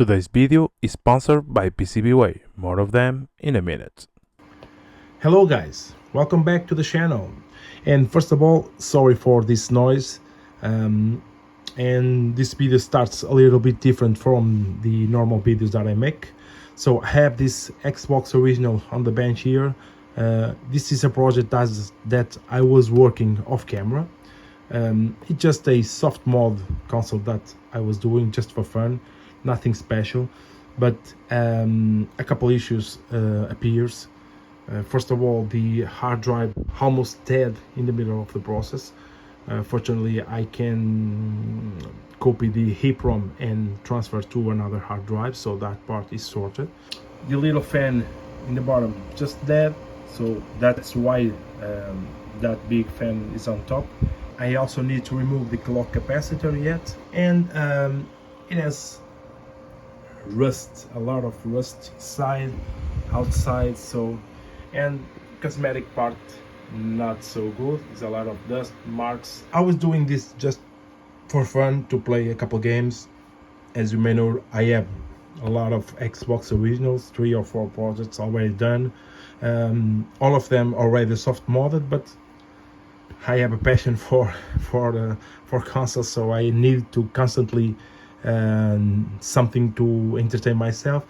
Today's video is sponsored by PCBWay. More of them in a minute. Hello guys, welcome back to the channel. And first of all, sorry for this noise. And this video starts a little bit different from the normal videos that I make. So I have this Xbox original on the bench here. This is a project that I was working off camera. It's just a soft mod console that I was doing just for fun, nothing special. But a couple issues appears. First of all, the hard drive almost dead in the middle of the process. Fortunately, I can copy the EEPROM and transfer to another hard drive, so that part is sorted. The little fan in the bottom just dead, so that's why that big fan is on top. I also need to remove the clock capacitor yet, and it has rust, a lot of rust outside, so, and cosmetic part not so good. It's a lot of dust marks. I was doing this just for fun, to play a couple games. As you may know, I have a lot of Xbox originals, 3 or 4 projects already done, all of them already soft modded, but I have a passion for consoles, so I need to constantly something to entertain myself.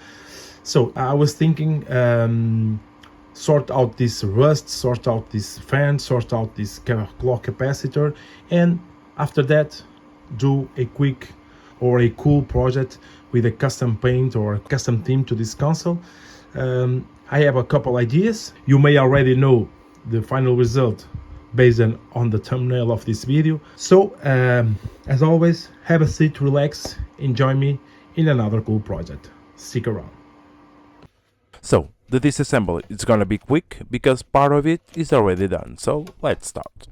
So I was thinking, sort out this rust, sort out this fan, sort out this clock capacitor, and after that do a quick or a cool project with a custom paint or a custom theme to this console. I have a couple ideas. You may already know the final result based on the thumbnail of this video. So as always, have a seat, relax, enjoy me in another cool project. Stick around. So, the disassembly is gonna be quick because part of it is already done, so let's start.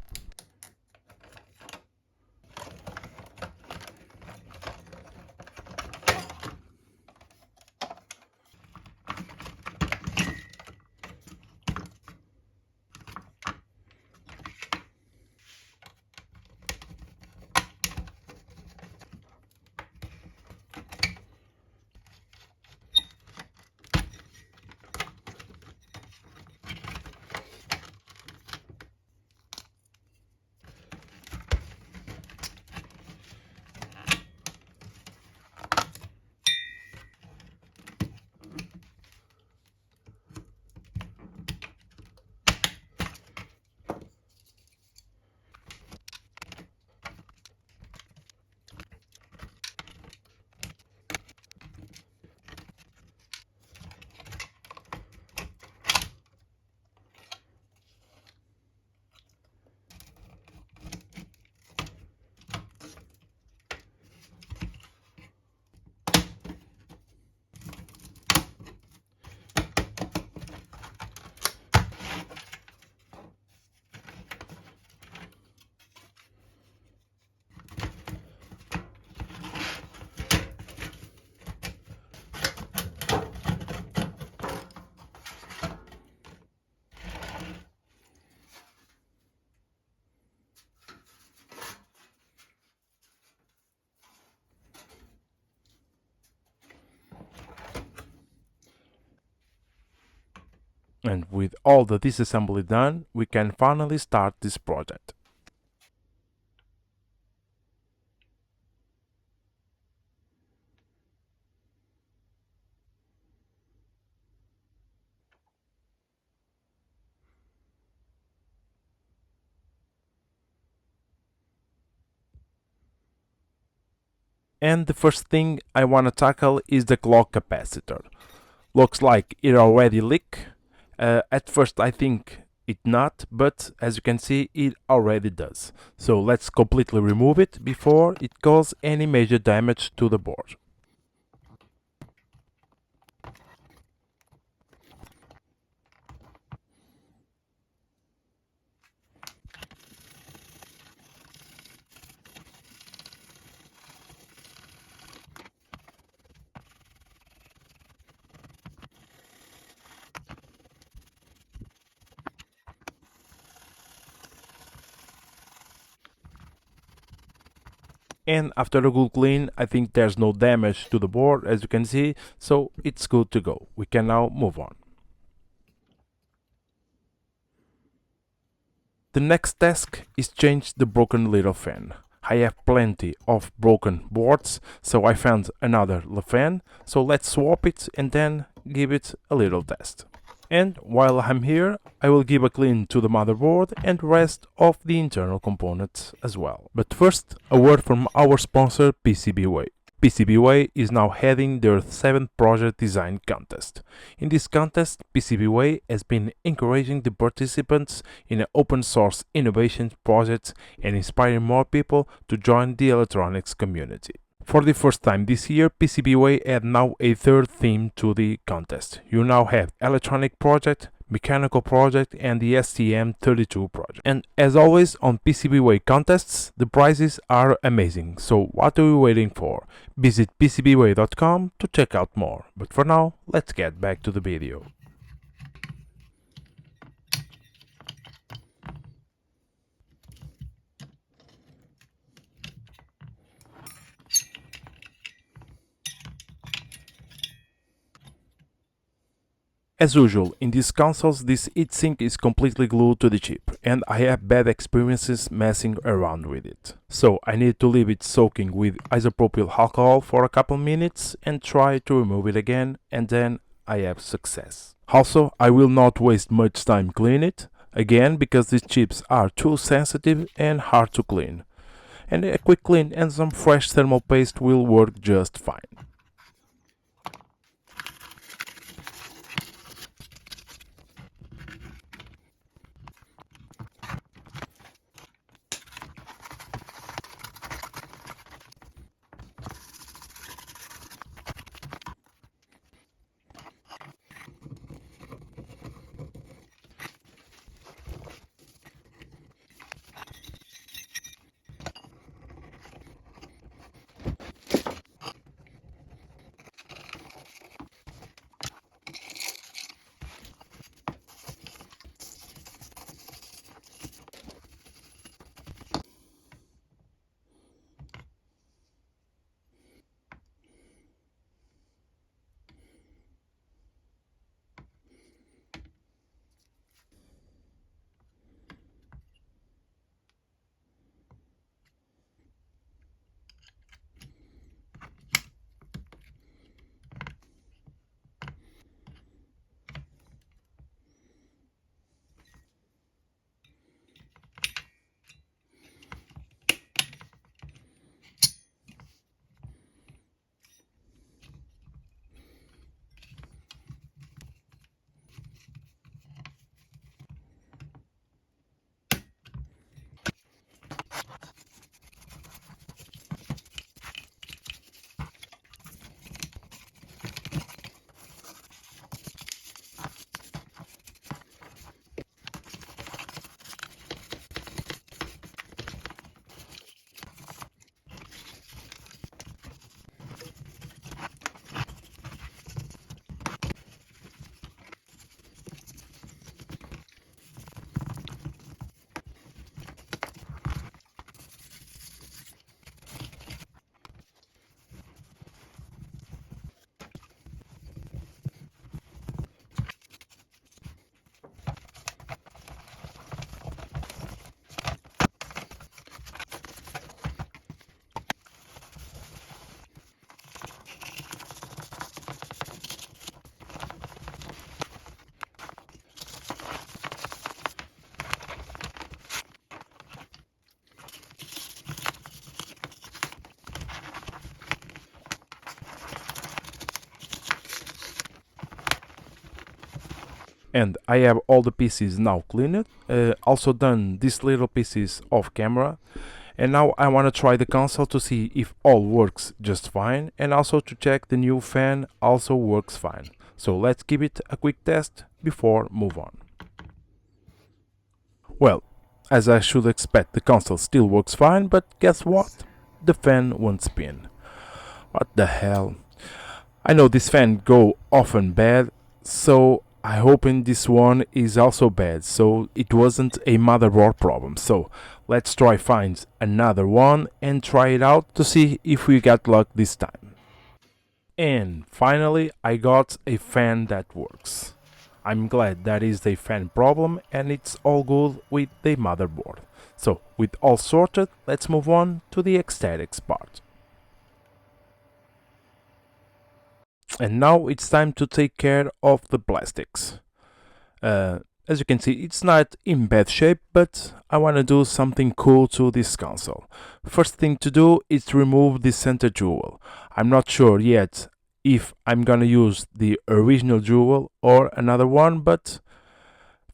And with all the disassembly done, we can finally start this project. And the first thing I want to tackle is the clock capacitor. Looks like it already leaked. At first I think it not, but as you can see it already does. So let's completely remove it before it causes any major damage to the board. And after a good clean, I think there's no damage to the board, as you can see, so it's good to go. We can now move on. The next task is change the broken little fan. I have plenty of broken boards, so I found another fan, so let's swap it and then give it a little test. And while I'm here, I will give a clean to the motherboard and rest of the internal components as well. But first, a word from our sponsor PCBWay. PCBWay is now heading their 7th project design contest. In this contest, PCBWay has been encouraging the participants in open source innovation projects and inspiring more people to join the electronics community. For the first time this year, PCBWay had now a third theme to the contest. You now have electronic project, mechanical project and the STM32 project. And as always on PCBWay contests, the prizes are amazing, so what are you waiting for? Visit PCBWay.com to check out more. But for now, let's get back to the video. As usual, in these consoles, this heatsink is completely glued to the chip, and I have bad experiences messing around with it. So I need to leave it soaking with isopropyl alcohol for a couple minutes and try to remove it again, and then I have success. Also, I will not waste much time cleaning it, again because these chips are too sensitive and hard to clean. And a quick clean and some fresh thermal paste will work just fine. And I have all the pieces now cleaned, also done these little pieces off camera, and now I want to try the console to see if all works just fine and also to check the new fan also works fine. So let's give it a quick test before move on. Well, as I should expect, the console still works fine, but guess what? The fan won't spin. What the hell? I know this fan go often bad, so I hoping this one is also bad, so it wasn't a motherboard problem. So Let's try find another one and try it out to see if we got luck this time. And finally I got a fan that works. I'm glad that is a fan problem and it's all good with the motherboard. So with all sorted, let's move on to the aesthetics part. And now it's time to take care of the plastics. As you can see, it's not in bad shape, but I want to do something cool to this console. First thing to do is remove the center jewel. I'm not sure yet if I'm gonna use the original jewel or another one, but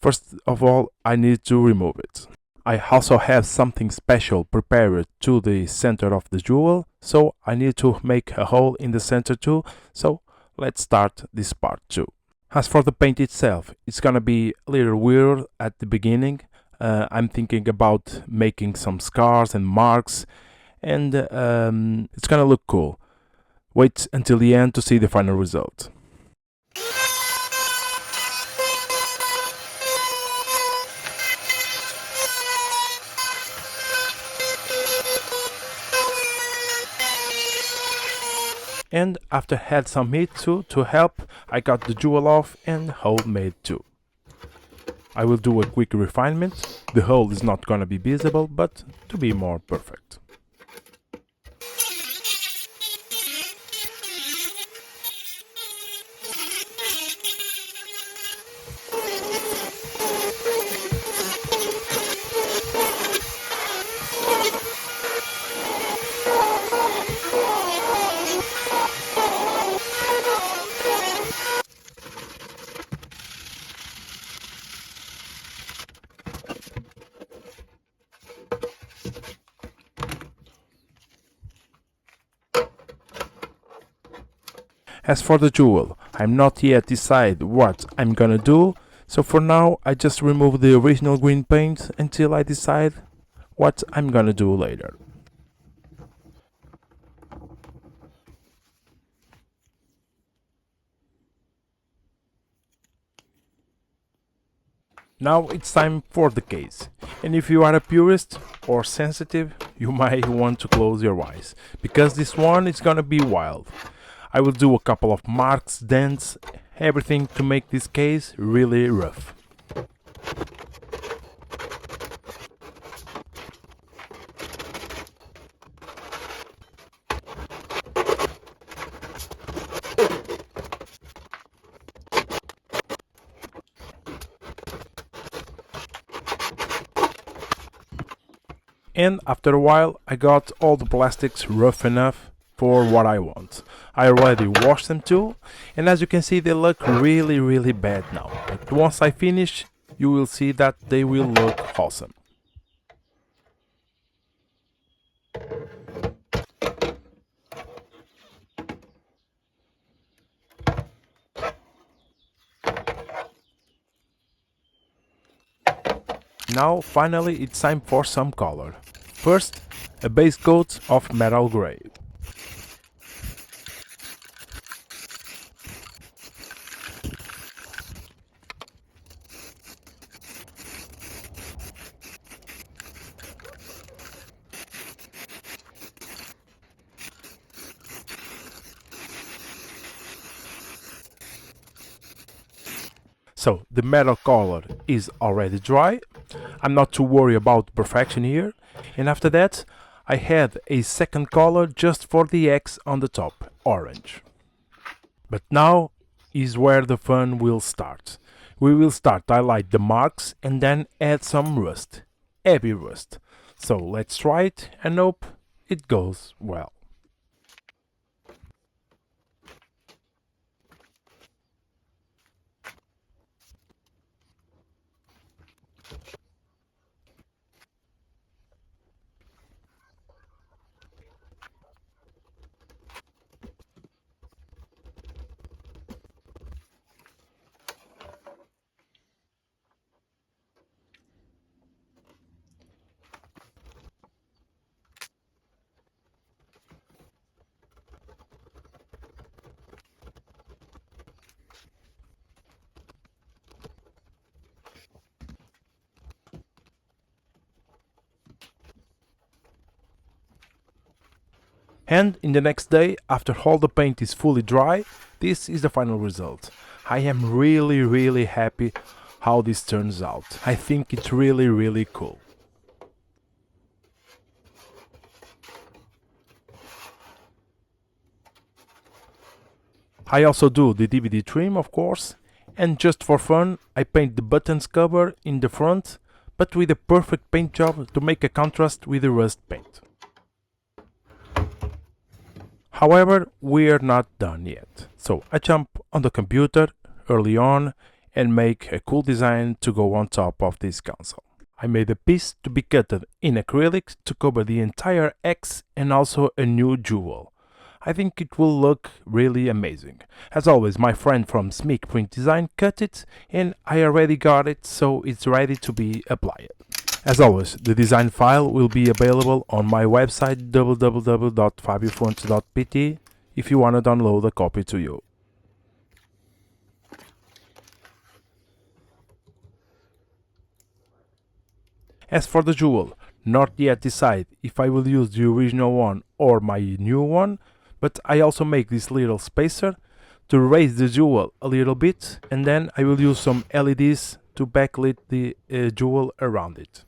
first of all I need to remove it. I also have something special prepared to the center of the jewel, so I need to make a hole in the center too, so let's start this part too. As for the paint itself, it's gonna be a little weird at the beginning. I'm thinking about making some scars and marks, and it's gonna look cool. Wait until the end to see the final result. And after had some heat too to help, I got the jewel off and hole made too. I will do a quick refinement. The hole is not gonna be visible, but to be more perfect. As for the jewel, I'm not yet decide what I'm gonna do, so for now I just remove the original green paint until I decide what I'm gonna do later. Now it's time for the case, and if you are a purist or sensitive, you might want to close your eyes, because this one is gonna be wild. I will do a couple of marks, dents, everything to make this case really rough. And after a while I got all the plastics rough enough for what I want. I already washed them too, and as you can see they look really bad now, but once I finish you will see that they will look awesome. Now finally it's time for some color. First, a base coat of metal grey. So the metal color is already dry. I'm not too worried about perfection here. And after that, I had a second color just for the X on the top, orange. But now is where the fun will start. We will start highlight the marks and then add some rust, heavy rust. So let's try it and hope it goes well. And in the next day, after all the paint is fully dry, this is the final result. I am really happy how this turns out. I think it's really cool. I also do the DVD trim, of course, and just for fun I paint the buttons cover in the front, but with a perfect paint job to make a contrast with the rust paint. However, we're not done yet, so I jump on the computer early on and make a cool design to go on top of this console. I made a piece to be cut in acrylic to cover the entire X and also a new jewel. I think it will look really amazing. As always, my friend from Smic Print Design cut it and I already got it, so it's ready to be applied. As always, the design file will be available on my website www.fabiofontes.pt if you want to download a copy to you. As for the jewel, not yet decide if I will use the original one or my new one, but I also make this little spacer to raise the jewel a little bit, and then I will use some LEDs to backlit the jewel around it.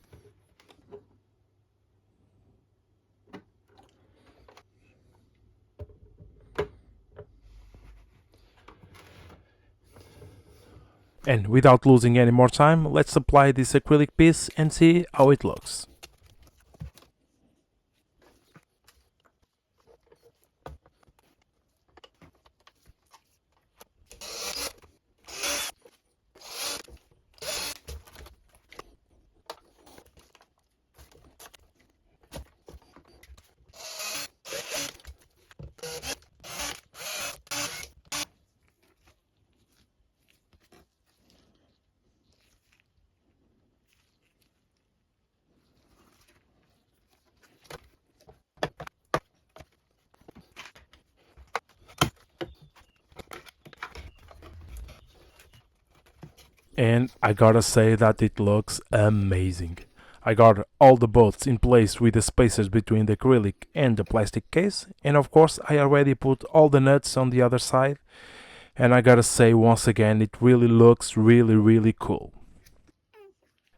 And without losing any more time, let's apply this acrylic piece and see how it looks. And I gotta say that it looks amazing. I got all the bolts in place with the spacers between the acrylic and the plastic case, and of course I already put all the nuts on the other side, and I gotta say once again it really looks really cool.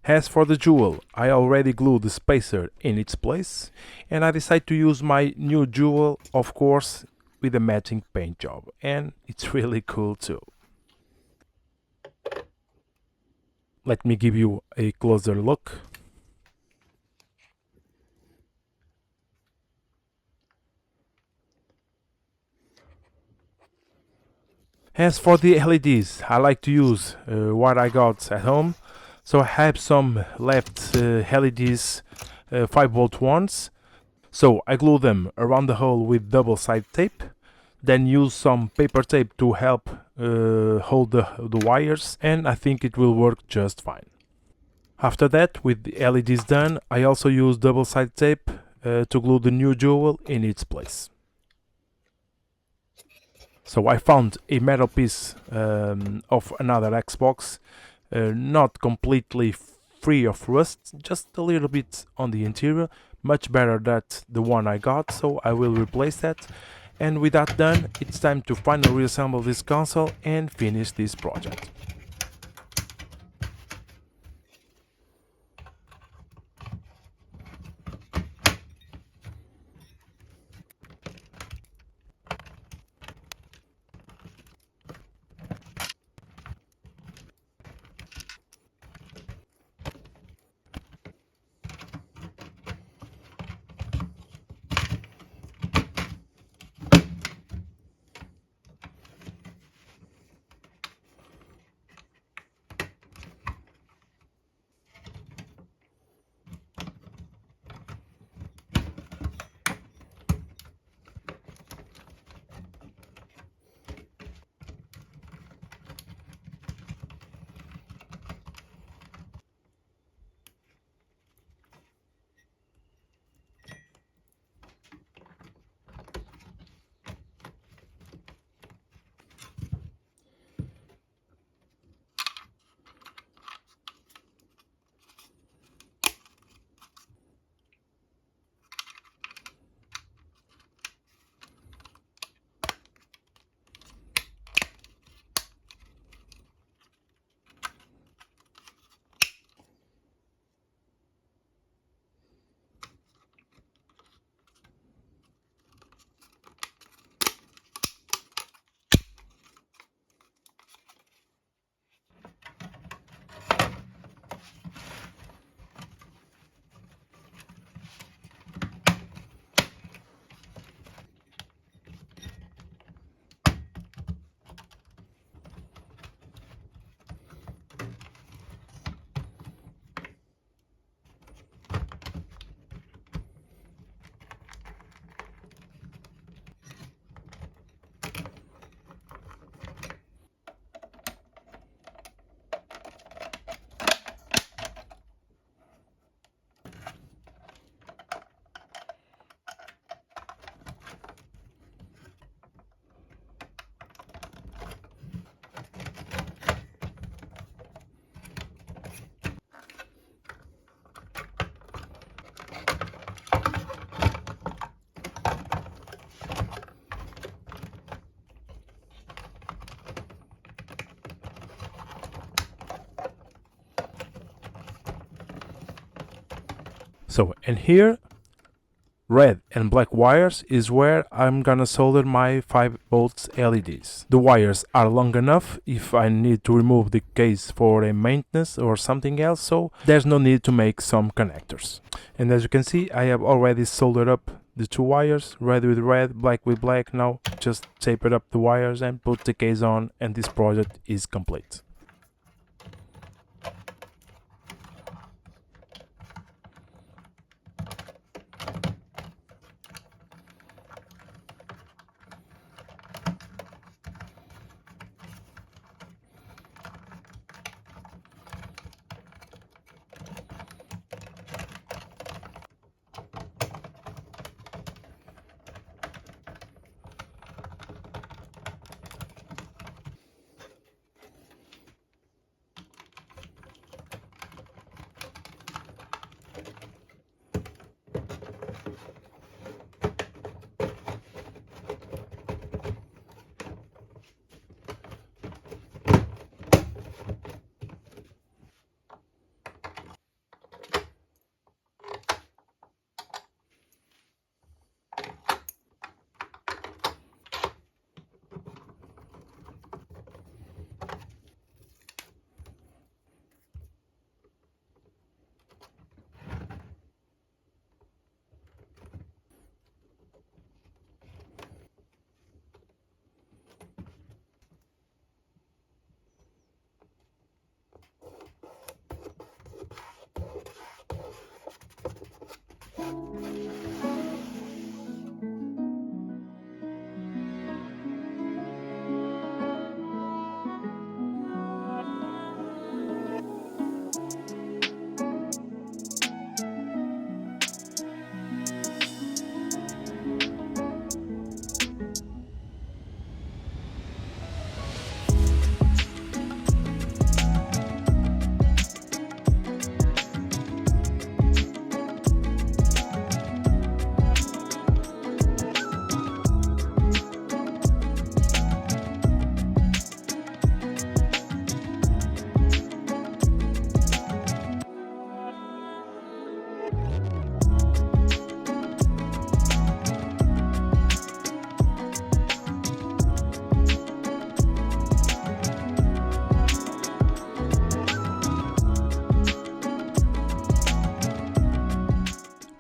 As for the jewel, I already glued the spacer in its place, and I decided to use my new jewel, of course, with a matching paint job, and it's really cool too. Let me give you a closer look. As for the LEDs, I like to use what I got at home. So I have some left LEDs, 5-volt ones. So I glue them around the hole with double-sided tape. Then use some paper tape to help hold the wires, and I think it will work just fine. After that, with the LEDs done, I also use double-sided tape to glue the new jewel in its place. So I found a metal piece of another Xbox, not completely free of rust, just a little bit on the interior, much better than the one I got, so I will replace that. And with that done, it's time to finally reassemble this console and finish this project. So, and here, red and black wires is where I'm gonna solder my 5 volts LEDs. The wires are long enough if I need to remove the case for a maintenance or something else, so there's no need to make some connectors. And as you can see, I have already soldered up the 2 wires, red with red, black with black. Now just taper up the wires and put the case on, and this project is complete.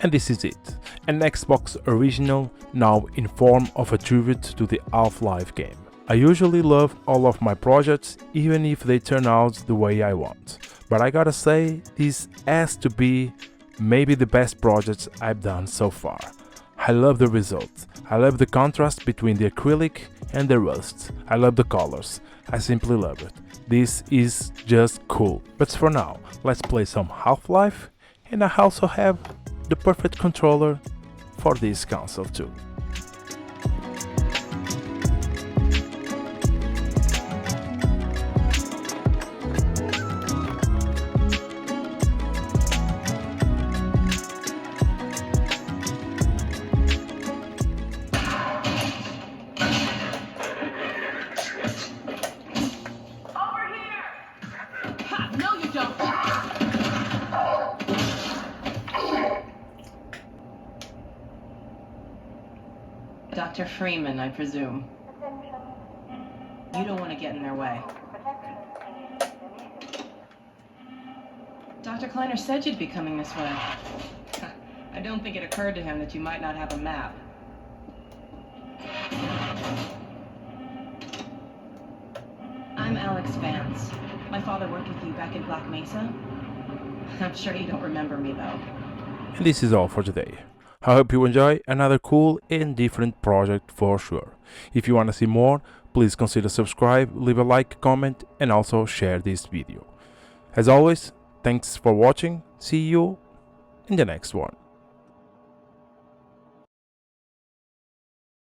And this is it, an Xbox original now in form of a tribute to the Half-Life game. I usually love all of my projects, even if they turn out the way I want, but I gotta say, this has to be maybe the best project I've done so far. I love the result, I love the contrast between the acrylic and the rust, I love the colors, I simply love it. This is just cool. But for now, let's play some Half-Life, and I also have the perfect controller for this console too. Dr. Freeman, I presume. You don't want to get in their way. Dr. Kleiner said you'd be coming this way. I don't think it occurred to him that you might not have a map. I'm Alex Vance. My father worked with you back in Black Mesa. I'm sure you don't remember me, though. And this is all for today. I hope you enjoy another cool and different project for sure. If you want to see more, please consider subscribe, leave a like, comment, and also share this video. As always, thanks for watching. See you in the next one.